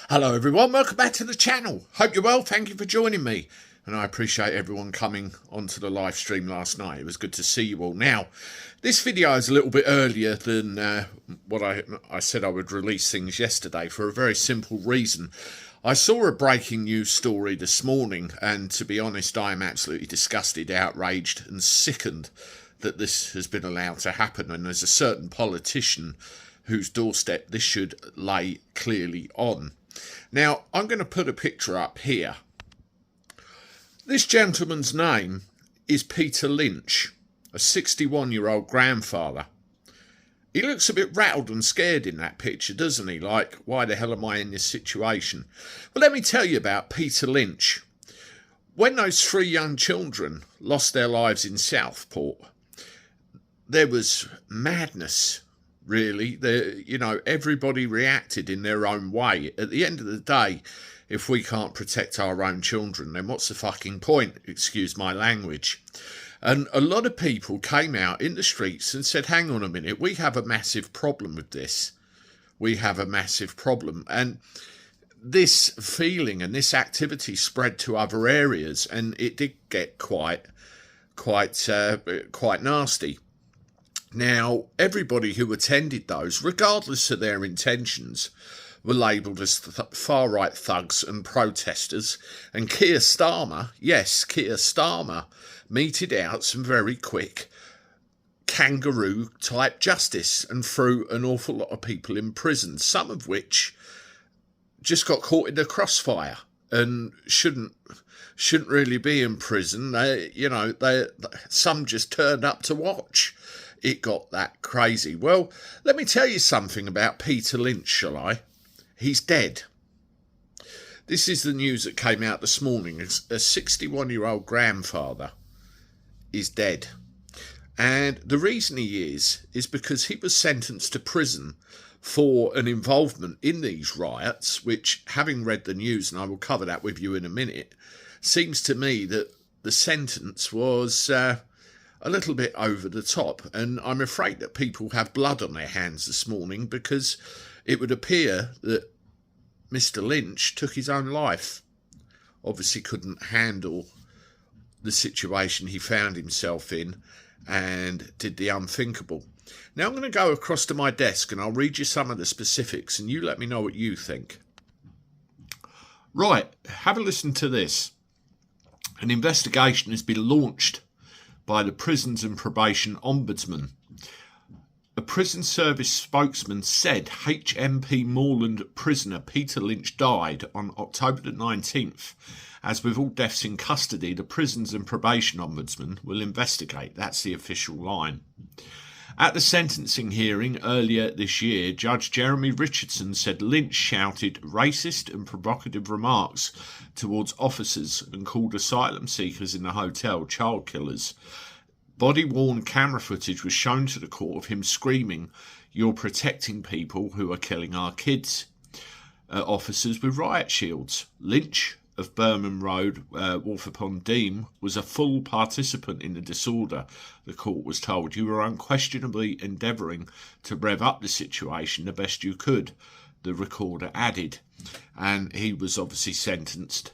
Hello everyone, welcome back to the channel. Hope you're well, thank you for joining me. And I appreciate everyone coming onto the live stream last night. It was good to see you all. Now, this video is a little bit earlier than what I said I would release things yesterday for a very simple reason. I saw a breaking news story this morning, and to be honest, I am absolutely disgusted, outraged and sickened that this has been allowed to happen. And there's a certain politician whose doorstep this should lay clearly on. Now, I'm going to put a picture up here. This gentleman's name is Peter Lynch, a 61-year-old grandfather. He looks a bit rattled and scared in that picture, doesn't he? Like, why the hell am I in this situation? Well, let me tell you about Peter Lynch. When those 3 young children lost their lives in Southport, there was madness. Really, everybody reacted in their own way. At the end of the day, if we can't protect our own children, then what's the fucking point? Excuse my language. And a lot of people came out in the streets and said, hang on a minute, we have a massive problem with this. We have a massive problem. And this feeling and this activity spread to other areas, and it did get quite nasty. Now, everybody who attended those, regardless of their intentions, were labelled as far-right thugs and protesters. And Keir Starmer, yes, Keir Starmer, meted out some very quick kangaroo-type justice and threw an awful lot of people in prison, some of which just got caught in the crossfire and shouldn't really be in prison. Some just turned up to watch. It got that crazy. Well, let me tell you something about Peter Lynch, shall I? He's dead. This is the news that came out this morning. A 61-year-old grandfather is dead. And the reason he is because he was sentenced to prison for an involvement in these riots, which, having read the news, and I will cover that with you in a minute, seems to me that the sentence was a little bit over the top, and I'm afraid that people have blood on their hands this morning because it would appear that Mr. Lynch took his own life. Obviously couldn't handle the situation he found himself in and did the unthinkable. Now I'm going to go across to my desk and I'll read you some of the specifics and you let me know what you think. Right, have a listen to this. An investigation has been launched by the Prisons and Probation Ombudsman. A prison service spokesman said HMP Moorland prisoner Peter Lynch died on October the 19th. As with all deaths in custody, the Prisons and Probation Ombudsman will investigate. That's the official line. At the sentencing hearing earlier this year, Judge Jeremy Richardson said Lynch shouted racist and provocative remarks towards officers and called asylum seekers in the hotel child killers. Body-worn camera footage was shown to the court of him screaming, "You're protecting people who are killing our kids." Officers with riot shields. Lynch of Berman Road, Wolf-upon-Dean, was a full participant in the disorder, the court was told. You were unquestionably endeavouring to rev up the situation the best you could, the recorder added. And he was obviously sentenced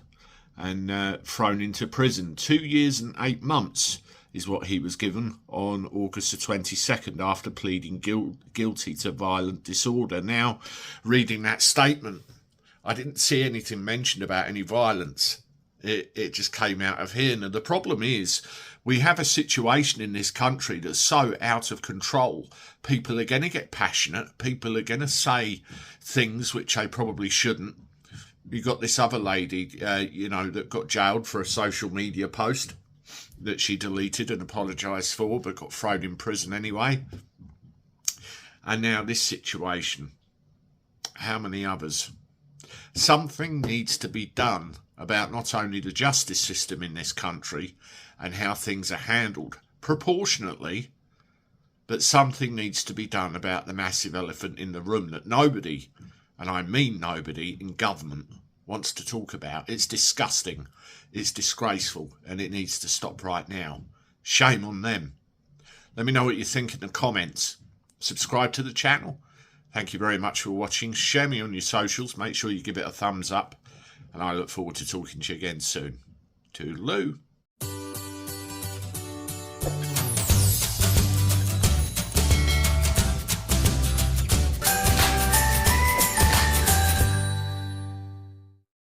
and thrown into prison. 2 years and 8 months is what he was given on August the 22nd after pleading guilty to violent disorder. Now, reading that statement, I didn't see anything mentioned about any violence. It just came out of here. Now, the problem is we have a situation in this country that's so out of control. People are going to get passionate. People are going to say things which they probably shouldn't. You got this other lady, that got jailed for a social media post that she deleted and apologised for, but got thrown in prison anyway. And now this situation. How many others? Something needs to be done about not only the justice system in this country and how things are handled proportionately, but something needs to be done about the massive elephant in the room that nobody, and I mean nobody, in government wants to talk about. It's disgusting, it's disgraceful, and it needs to stop right now. Shame on them. Let me know what you think in the comments. Subscribe to the channel. Thank you very much for watching. Share me on your socials. Make sure you give it a thumbs up. And I look forward to talking to you again soon. Toodaloo.